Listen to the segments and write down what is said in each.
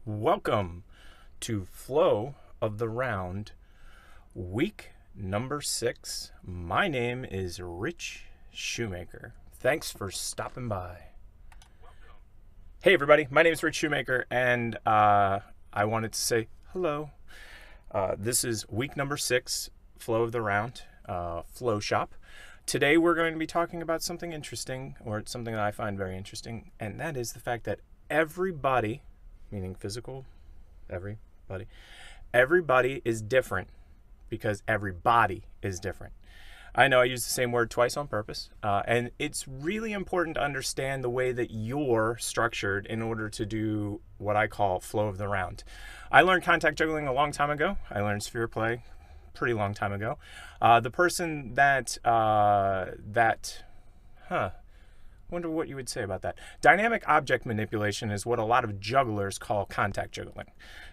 Welcome to Flow of the Round, week number 6. My name is Rich Shoemaker. Thanks for stopping by. Hey everybody, my name is Rich Shoemaker, and I wanted to say hello. This is week number 6, Flow of the Round, Flow Shop. Today we're going to be talking about something interesting, or something that I find very interesting, and that is the fact that everybody, meaning physical, everybody is different because everybody is different. I know I used the same word twice on purpose, and it's really important to understand the way that you're structured in order to do what I call flow of the round. I learned contact juggling a long time ago. I learned sphere play pretty long time ago. The person wonder what you would say about that. Dynamic object manipulation is what a lot of jugglers call contact juggling.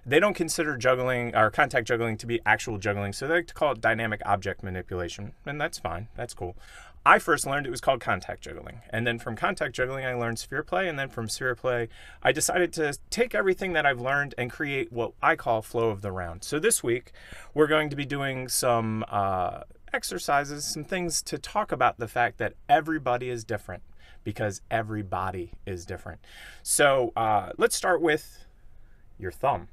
They don't consider juggling or contact juggling to be actual juggling, so they like to call it dynamic object manipulation, and that's fine. That's cool. I first learned it was called contact juggling, and then from contact juggling I learned sphere play, and then from sphere play I decided to take everything that I've learned and create what I call flow of the round. So this week we're going to be doing some exercises, some things to talk about the fact that everybody is different, because everybody is different. So let's start with your thumb.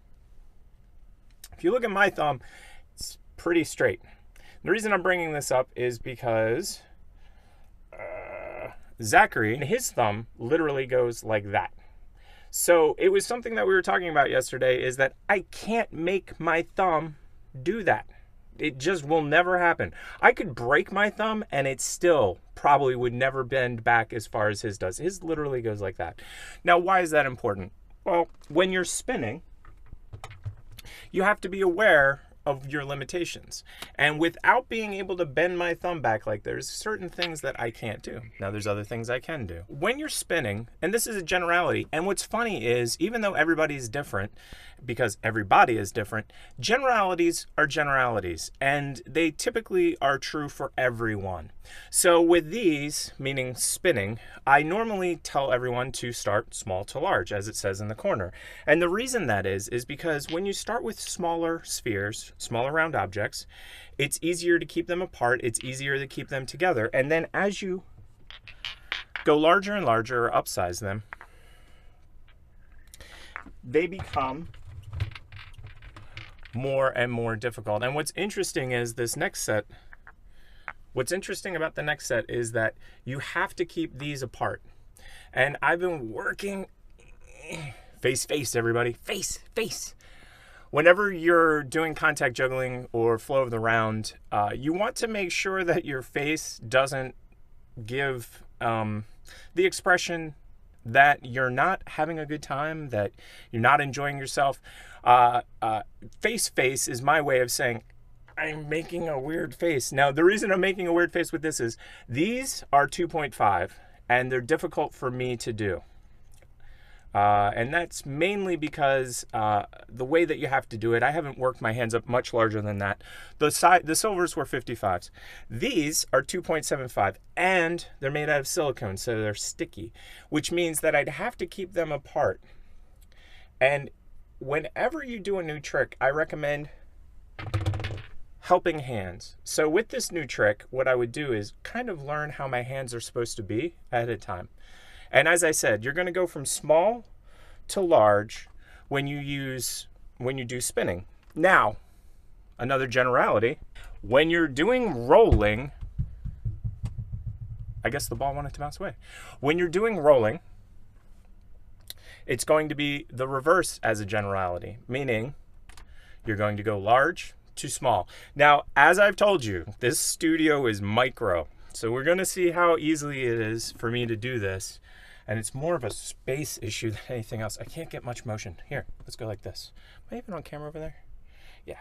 If you look at my thumb, it's pretty straight. The reason I'm bringing this up is because Zachary, his thumb literally goes like that. So it was something that we were talking about yesterday, is that I can't make my thumb do that. It just will never happen. I could break my thumb and it still probably would never bend back as far as his does. His literally goes like that. Now, why is that important? Well, when you're spinning, you have to be aware of your limitations. And without being able to bend my thumb back, like, there's certain things that I can't do. Now, there's other things I can do. When you're spinning, and this is a generality, and what's funny is, even though everybody's different, because everybody is different, generalities are generalities, and they typically are true for everyone. So with these, meaning spinning, I normally tell everyone to start small to large, as it says in the corner. And the reason that is because when you start with smaller spheres, smaller round objects, it's easier to keep them apart, it's easier to keep them together, and then as you go larger and larger, or upsize them, they become more and more difficult. And what's interesting is this next set, what's interesting about the next set is that you have to keep these apart. And I've been working, face, everybody, face. Whenever you're doing contact juggling or flow of the round, you want to make sure that your face doesn't give the expression that you're not having a good time, that you're not enjoying yourself. Face is my way of saying, I'm making a weird face. Now, the reason I'm making a weird face with this is these are 2.5 and they're difficult for me to do. And that's mainly because the way that you have to do it, I haven't worked my hands up much larger than that. The silvers were 55s. These are 2.75 and they're made out of silicone, so they're sticky, which means that I'd have to keep them apart. And whenever you do a new trick, I recommend helping hands. So with this new trick, what I would do is kind of learn how my hands are supposed to be ahead of time. And as I said, you're going to go from small to large when you do spinning. Now, another generality, when you're doing rolling, I guess the ball wanted to bounce away. When you're doing rolling, it's going to be the reverse as a generality, meaning you're going to go large to small. Now, as I've told you, this studio is micro, so we're going to see how easily it is for me to do this. And it's more of a space issue than anything else. I can't get much motion. Here, let's go like this. Am I even on camera over there? Yeah.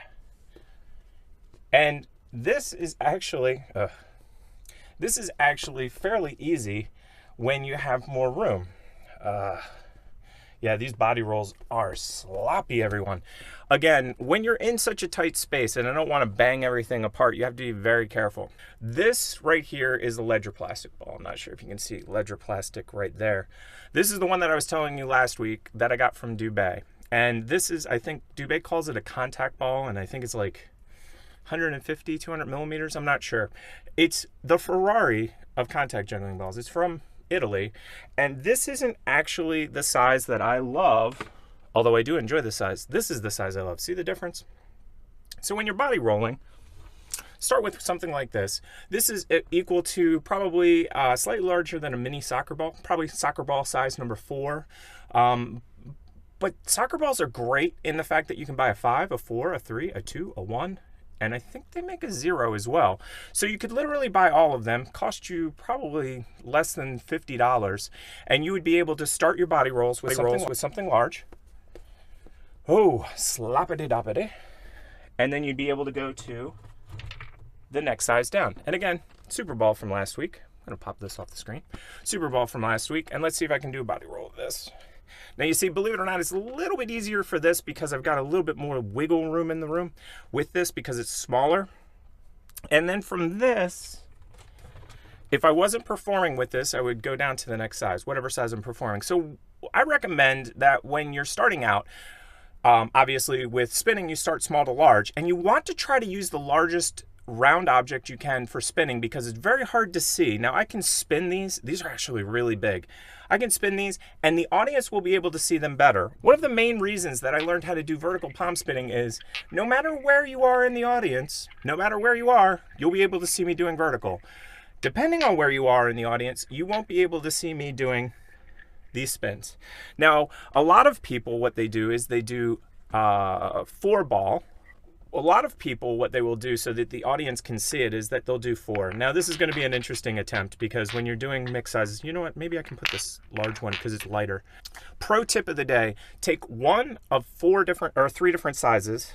And this is actually fairly easy when you have more room. Yeah, these body rolls are sloppy, everyone. Again, when you're in such a tight space, and I don't want to bang everything apart, you have to be very careful. This right here is a Ledger plastic ball. I'm not sure if you can see Ledger plastic right there. This is the one that I was telling you last week that I got from Dubai. And this is, I think, Dubé calls it a contact ball, and I think it's like 150, 200 millimeters. I'm not sure. It's the Ferrari of contact juggling balls. It's from Italy, and this isn't actually the size that I love, although I do enjoy the size. This is the size I love. See the difference? So when you're body rolling, start with something like this. This is equal to probably slightly larger than a mini soccer ball, probably soccer ball size number 4. But soccer balls are great in the fact that you can buy a 5, a 4, a 3, a 2, a 1, and I think they make a 0 as well. So you could literally buy all of them, cost you probably less than $50, and you would be able to start your body rolls with something large. Oh, slappity-doppity. And then you'd be able to go to the next size down. And again, Super Ball from last week. I'm gonna pop this off the screen. Super Ball from last week, and let's see if I can do a body roll of this. Now you see, believe it or not, it's a little bit easier for this because I've got a little bit more wiggle room in the room with this because it's smaller. And then from this, if I wasn't performing with this, I would go down to the next size, whatever size I'm performing. So I recommend that when you're starting out, obviously with spinning, you start small to large, and you want to try to use the largest round object you can for spinning because it's very hard to see. Now I can spin these are actually really big. I can spin these and the audience will be able to see them better. One of the main reasons that I learned how to do vertical palm spinning is no matter where you are in the audience, no matter where you are, you'll be able to see me doing vertical. Depending on where you are in the audience, you won't be able to see me doing these spins. Now, a lot of people, what they do is they do 4 ball. A lot of people, what they will do so that the audience can see it is that they'll do 4. Now, this is going to be an interesting attempt because when you're doing mixed sizes, you know what? Maybe I can put this large one because it's lighter. Pro tip of the day, take one of 3 different sizes.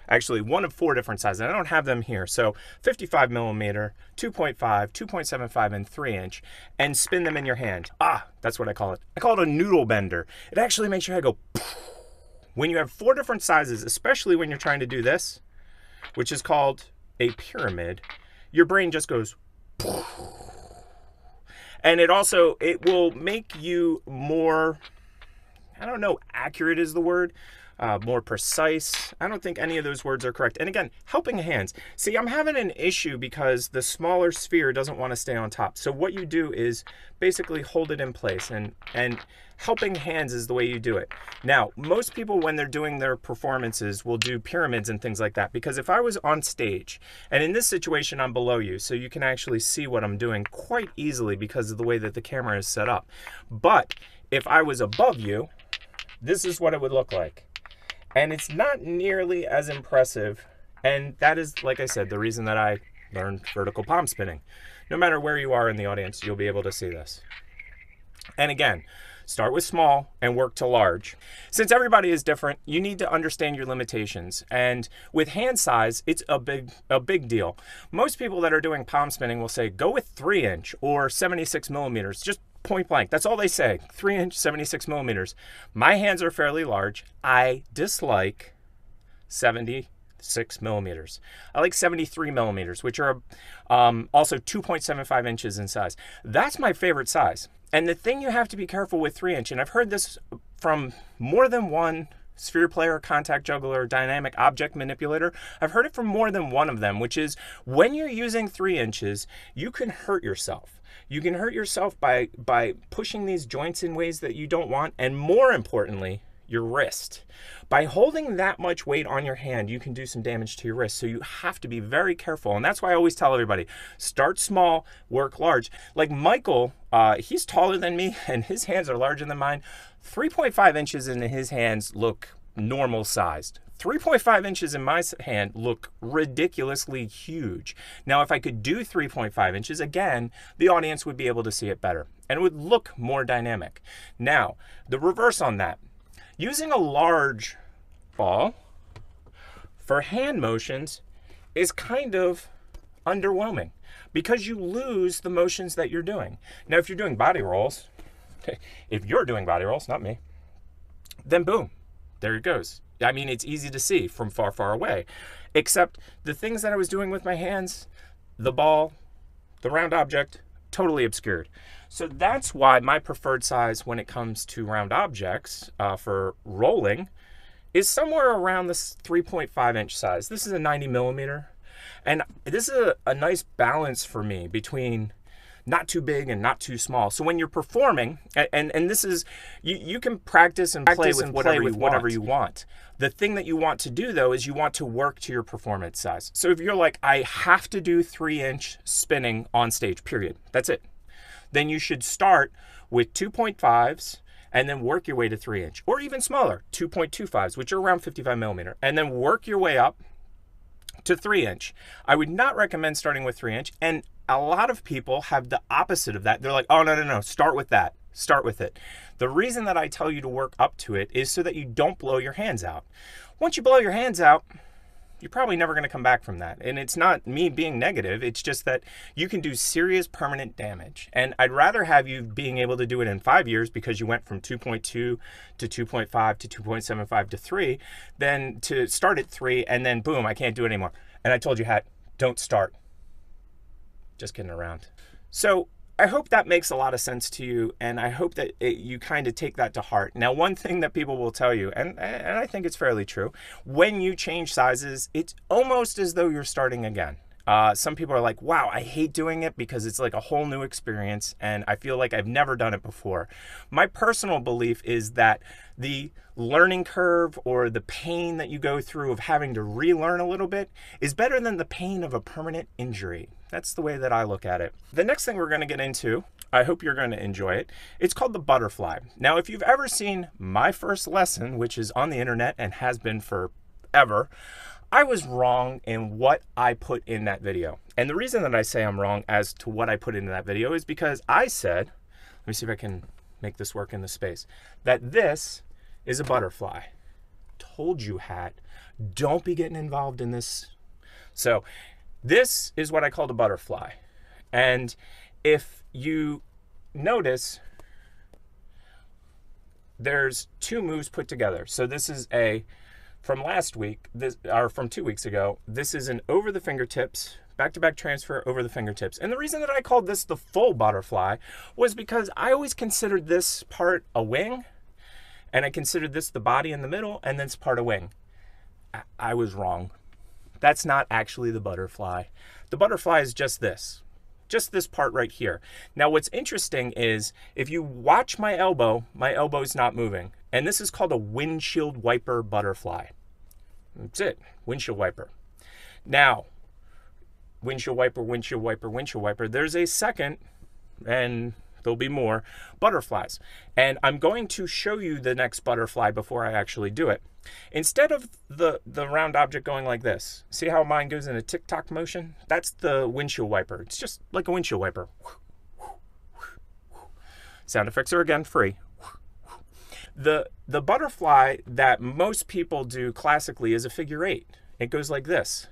Actually, one of 4 different sizes. I don't have them here. So 55 millimeter, 2.5, 2.75, and 3 inch, and spin them in your hand. Ah, that's what I call it. I call it a noodle bender. It actually makes your head go poof. When you have 4 different sizes, especially when you're trying to do this, which is called a pyramid, your brain just goes poof. And it will make you more, I don't know, accurate is the word, more precise. I don't think any of those words are correct. And again, helping hands. See, I'm having an issue because the smaller sphere doesn't want to stay on top. So what you do is basically hold it in place, and helping hands is the way you do it. Now, most people when they're doing their performances will do pyramids and things like that, because if I was on stage, and in this situation I'm below you, so you can actually see what I'm doing quite easily because of the way that the camera is set up. But if I was above you, this is what it would look like. And it's not nearly as impressive. And that is, like I said, the reason that I learned vertical palm spinning. No matter where you are in the audience, you'll be able to see this. And again, start with small and work to large. Since everybody is different, you need to understand your limitations. And with hand size, it's a big deal. Most people that are doing palm spinning will say, go with 3 inch or 76 millimeters. Just point blank. That's all they say. 3 inch, 76 millimeters. My hands are fairly large. I dislike 76 millimeters. I like 73 millimeters, which are also 2.75 inches in size. That's my favorite size. And the thing you have to be careful with 3 inch, and I've heard this from more than one sphere player, contact juggler, dynamic object manipulator. I've heard it from more than one of them, which is when you're using 3 inches, you can hurt yourself. You can hurt yourself by pushing these joints in ways that you don't want, and more importantly, your wrist. By holding that much weight on your hand, you can do some damage to your wrist. So you have to be very careful. And that's why I always tell everybody, start small, work large. Like Michael, he's taller than me and his hands are larger than mine. 3.5 inches in his hands look normal sized. 3.5 inches in my hand look ridiculously huge. Now, if I could do 3.5 inches, again, the audience would be able to see it better and it would look more dynamic. Now, the reverse on that, using a large ball for hand motions is kind of underwhelming because you lose the motions that you're doing. Now, if you're doing body rolls, not me, then boom, there it goes. I mean, it's easy to see from far, far away, except the things that I was doing with my hands, the ball, the round object, totally obscured. So that's why my preferred size when it comes to round objects for rolling is somewhere around this 3.5 inch size. This is a 90 millimeter. And this is a nice balance for me between not too big and not too small. So when you're performing, and this is, you can practice and play with whatever you want. The thing that you want to do though is you want to work to your performance size. So if you're like, I have to do 3-inch spinning on stage, period. That's it. Then you should start with 2.5s and then work your way to 3-inch, or even smaller, 2.25s, which are around 55 millimeter, and then work your way up to 3-inch. I would not recommend starting with 3-inch, and a lot of people have the opposite of that. They're like, oh, no, start with that. Start with it. The reason that I tell you to work up to it is so that you don't blow your hands out. Once you blow your hands out, you're probably never going to come back from that. And it's not me being negative. It's just that you can do serious permanent damage. And I'd rather have you being able to do it in 5 years because you went from 2.2 to 2.5 to 2.75 to 3 than to start at 3 and then boom, I can't do it anymore. And I told you, Hat, don't start. Just kidding around. So I hope that makes a lot of sense to you, and I hope that you kind of take that to heart. Now, one thing that people will tell you, and I think it's fairly true, when you change sizes, it's almost as though you're starting again. Some people are like, wow, I hate doing it because it's like a whole new experience, and I feel like I've never done it before. My personal belief is that the learning curve or the pain that you go through of having to relearn a little bit is better than the pain of a permanent injury. That's the way that I look at it. The next thing we're going to get into, I hope you're going to enjoy it. It's called the butterfly. Now, if you've ever seen my first lesson, which is on the internet and has been forever, I was wrong in what I put in that video. And the reason that I say I'm wrong as to what I put into that video is because I said, let me see if I can make this work in the space, that this is a butterfly. Told you, Hat, don't be getting involved in this. So this is what I called a butterfly. And if you notice, there's two moves put together. So this is from last week, or from 2 weeks ago, this is an over the fingertips, back-to-back transfer over the fingertips. And the reason that I called this the full butterfly was because I always considered this part a wing, and I considered this the body in the middle, and this part a wing. I was wrong. That's not actually the butterfly. The butterfly is just this part right here. Now, what's interesting is if you watch my elbow's not moving. And this is called a windshield wiper butterfly. That's it, windshield wiper. Now, windshield wiper, windshield wiper, windshield wiper. There's a second, and there'll be more, butterflies. And I'm going to show you the next butterfly before I actually do it. Instead of the round object going like this, see how mine goes in a tick-tock motion? That's the windshield wiper. It's just like a windshield wiper. Sound effects are again free. The butterfly that most people do classically is a figure 8. It goes like this.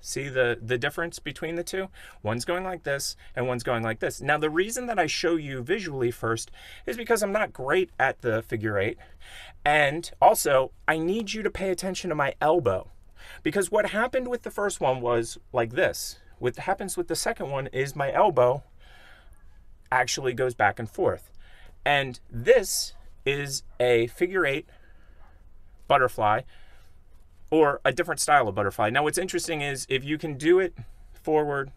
See the difference between the two? One's going like this and one's going like this. Now, the reason that I show you visually first is because I'm not great at the figure 8. And also, I need you to pay attention to my elbow. Because what happened with the first one was like this. What happens with the second one is my elbow actually goes back and forth. And this is a figure 8 butterfly, or a different style of butterfly. Now, what's interesting is if you can do it forward,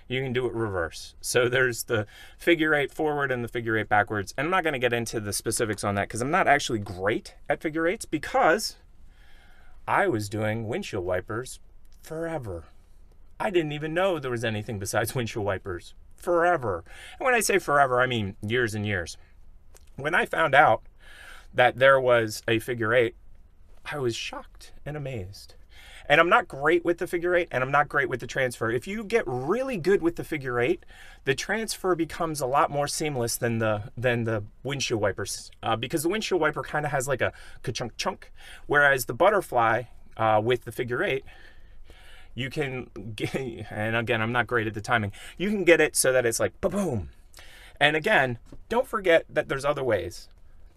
you can do it reverse. So there's the figure 8 forward and the figure 8 backwards. And I'm not going to get into the specifics on that because I'm not actually great at figure 8s because I was doing windshield wipers forever. I didn't even know there was anything besides windshield wipers. Forever. And when I say forever, I mean years and years. When I found out that there was a figure 8, I was shocked and amazed. And I'm not great with the figure 8, and I'm not great with the transfer. If you get really good with the figure 8, the transfer becomes a lot more seamless than the windshield wipers, because the windshield wiper kind of has like a ka-chunk chunk, whereas the butterfly with the figure 8, you can get, and again, I'm not great at the timing, you can get it so that it's like ba-boom. And again, don't forget that there's other ways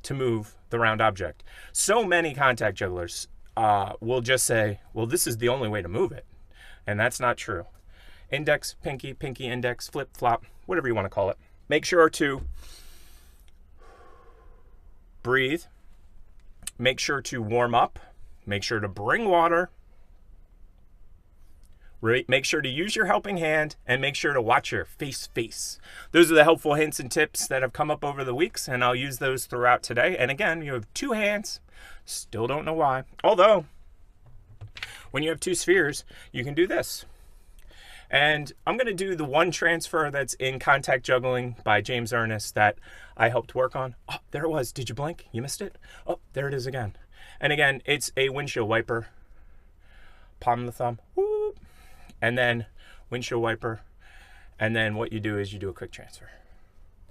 to move the round object. So many contact jugglers will just say, well, this is the only way to move it. And that's not true. index, pinky, pinky, index, flip, flop, whatever you want to call it. Make sure to breathe. Make sure to warm up. Make sure to bring water. Make sure to use your helping hand, and make sure to watch your face. Those are the helpful hints and tips that have come up over the weeks, and I'll use those throughout today. And again, you have 2 hands. Still don't know why. Although, when you have 2 spheres, you can do this. And I'm going to do the one transfer that's in Contact Juggling by James Ernest that I helped work on. Oh, there it was. Did you blink? You missed it? Oh, there it is again. And again, it's a windshield wiper. Palm of the thumb. Whoop. And then windshield wiper. And then what you do is you do a quick transfer.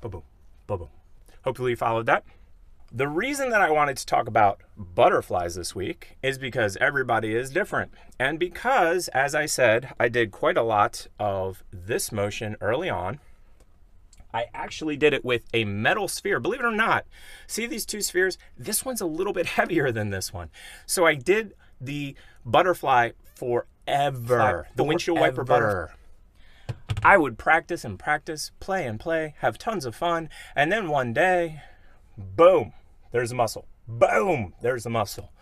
Boom, boom, boom. Hopefully you followed that. The reason that I wanted to talk about butterflies this week is because everybody is different. And because, as I said, I did quite a lot of this motion early on. I actually did it with a metal sphere. Believe it or not, see these 2 spheres? This one's a little bit heavier than this one. So I did the butterfly forever. The windshield wiper butterfly. I would practice and practice, play and play, have tons of fun. And then one day, boom, there's a muscle. Boom, there's a muscle.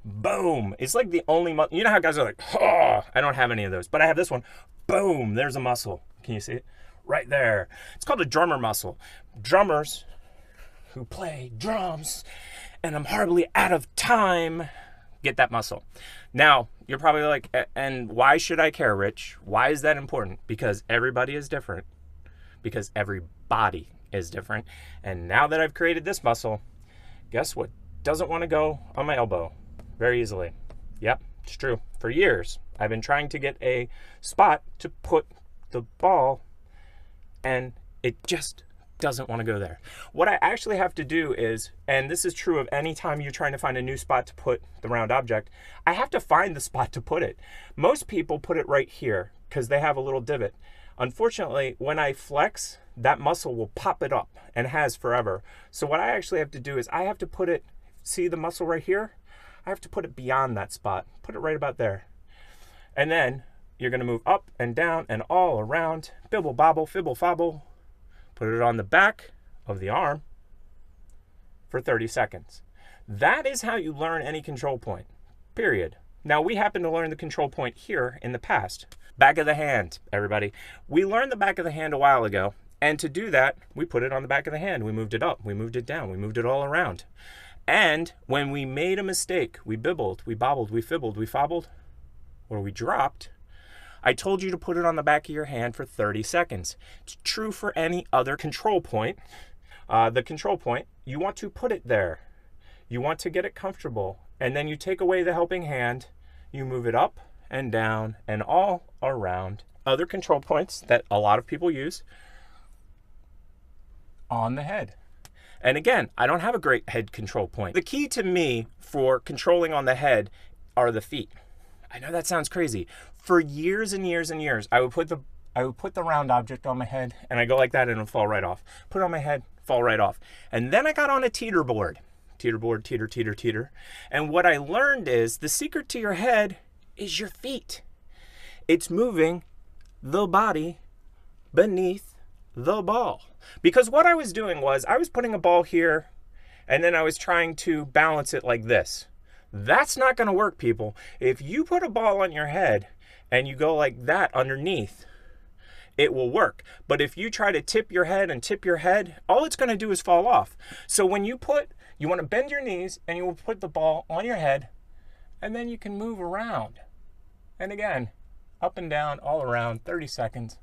Boom. It's like the only muscle. You know how guys are like, oh, I don't have any of those, but I have this one. Boom, there's a muscle. Can you see it? Right there. It's called a drummer muscle. Drummers who play drums, and I'm horribly out of time, get that muscle. Now, you're probably like, and why should I care, Rich? Why is that important? Because everybody is different. Because every body is different. And now that I've created this muscle, guess what doesn't want to go on my elbow very easily? Yep, it's true. For years, I've been trying to get a spot to put the ball, and it just doesn't want to go there. What I actually have to do is, and this is true of any time you're trying to find a new spot to put the round object, I have to find the spot to put it. Most people put it right here because they have a little divot. Unfortunately, when I flex, that muscle will pop it up, and has forever. So what I actually have to do is I have to put it, see the muscle right here? I have to put it beyond that spot. Put it right about there. And then you're going to move up and down and all around, bibble bobble, fibble fobble. Put it on the back of the arm for 30 seconds. That is how you learn any control point, period. Now, we happen to learn the control point here in the past. Back of the hand, everybody. We learned the back of the hand a while ago, and to do that, we put it on the back of the hand. We moved it up, we moved it down, we moved it all around. And when we made a mistake, we bibbled, we bobbled, we fibbled, we fobbled, or we dropped, I told you to put it on the back of your hand for 30 seconds. It's true for any other control point. The control point, you want to put it there. You want to get it comfortable. And then you take away the helping hand, you move it up and down and all around. Other control points that a lot of people use on the head. And again, I don't have a great head control point. The key to me for controlling on the head are the feet. I know that sounds crazy. For years and years and years, I would put the round object on my head, and I go like that and it'll fall right off. Put it on my head, fall right off. And then I got on a teeter board. Teeter board, teeter, teeter, teeter. And what I learned is the secret to your head is your feet. It's moving the body beneath the ball. Because what I was doing was I was putting a ball here, and then I was trying to balance it like this. That's not going to work, people. If you put a ball on your head and you go like that underneath, it will work. But if you try to tip your head and tip your head, all it's going to do is fall off. So when you want to bend your knees and you will put the ball on your head, and then you can move around. And again, up and down, all around, 30 seconds.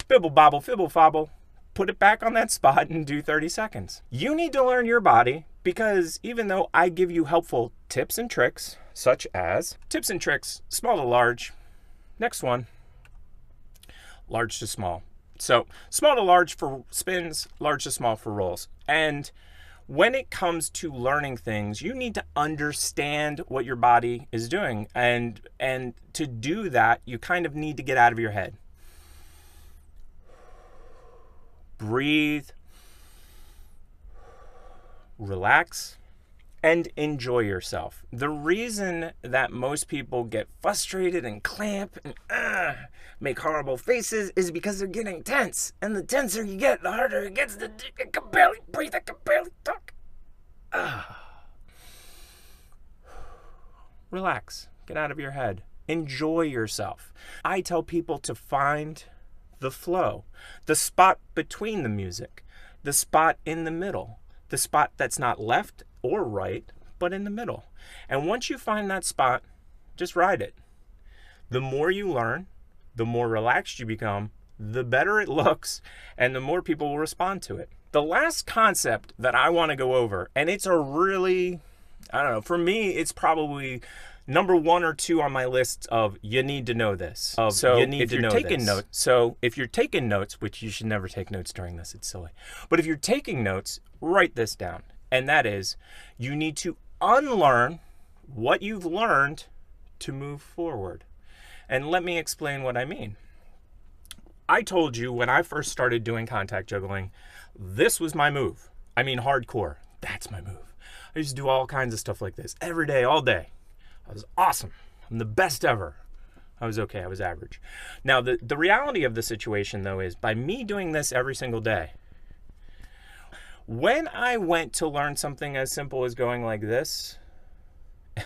Bibble bobble, fibble fobble. Put it back on that spot and do 30 seconds. You need to learn your body, because even though I give you helpful tips and tricks, such as tips and tricks, small to large. Next one, large to small. So small to large for spins, large to small for rolls. And when it comes to learning things, you need to understand what your body is doing. And to do that, you kind of need to get out of your head. Breathe, relax, and enjoy yourself. The reason that most people get frustrated and clamp and make horrible faces is because they're getting tense. And the tenser you get, the harder it gets. I can barely breathe. I can barely talk. Relax. Get out of your head. Enjoy yourself. I tell people to find the flow, the spot between the music, the spot in the middle, the spot that's not left or right, but in the middle. And once you find that spot, just ride it. The more you learn, the more relaxed you become, the better it looks, and the more people will respond to it. The last concept that I want to go over, and it's a really, I don't know, for me, it's probably number 1 or 2 on my list of you need to know this. So if you're taking notes, which you should never take notes during this, it's silly. But if you're taking notes, write this down. And that is, you need to unlearn what you've learned to move forward. And let me explain what I mean. I told you when I first started doing contact juggling, this was my move. I mean, hardcore. That's my move. I used to do all kinds of stuff like this every day, all day. I was awesome. I'm the best ever. I was okay. I was average. Now, the reality of the situation, though, is by me doing this every single day, when I went to learn something as simple as going like this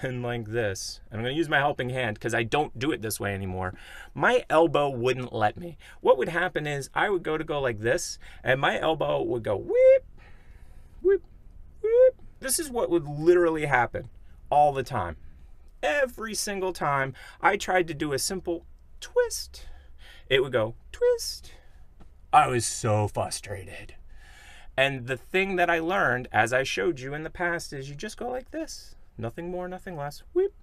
and like this, and I'm going to use my helping hand because I don't do it this way anymore, my elbow wouldn't let me. What would happen is I would go like this, and my elbow would go whip, whip, whip. This is what would literally happen all the time. Every single time I tried to do a simple twist, it would go twist. I was so frustrated. And the thing that I learned, as I showed you in the past, is you just go like this. Nothing more, nothing less. Whip,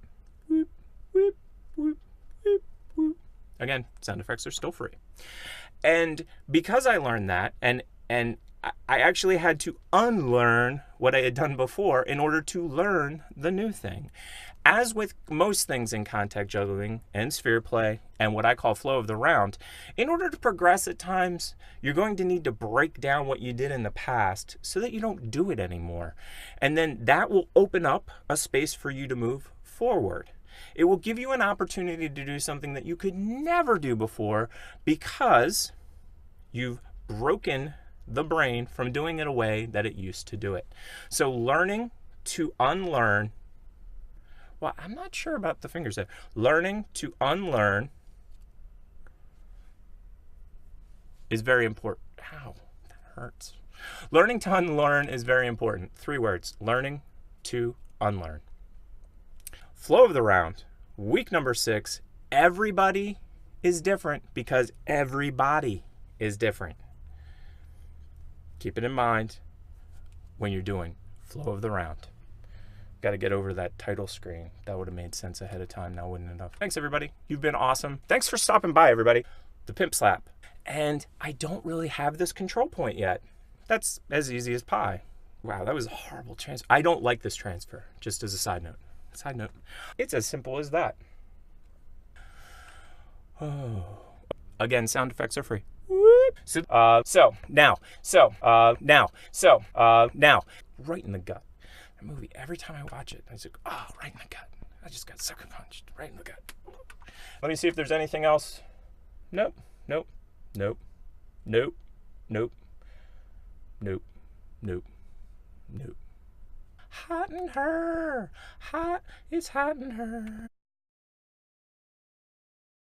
whip, whip, whip, whip, whip. Again, sound effects are still free. And because I learned that, and I actually had to unlearn what I had done before in order to learn the new thing. As with most things in contact juggling and sphere play and what I call flow of the round, in order to progress at times, you're going to need to break down what you did in the past so that you don't do it anymore. And then that will open up a space for you to move forward. It will give you an opportunity to do something that you could never do before because you've broken the brain from doing it a way that it used to do it. So learning to unlearn, well, I'm not sure about the fingers there. Learning to unlearn is very important. Ow, that hurts. Learning to unlearn is very important. 3 words, learning to unlearn. Flow of the round, week number 6, everybody is different because everybody is different. Keep it in mind when you're doing flow of the round. Got to get over that title screen. That would have made sense ahead of time, now wouldn't it have? Thanks, everybody. You've been awesome. Thanks for stopping by, everybody. The Pimp Slap. And I don't really have this control point yet. That's as easy as pie. Wow, that was a horrible transfer. I don't like this transfer, just as a side note. Side note. It's as simple as that. Oh. Again, sound effects are free. Now, right in the gut. That movie, every time I watch it, I just go, oh, right in the gut. I just got sucker punched right in the gut. Let me see if there's anything else. Nope, nope, nope, nope, nope, nope, nope, nope. Hot in her, hot, it's hot in her.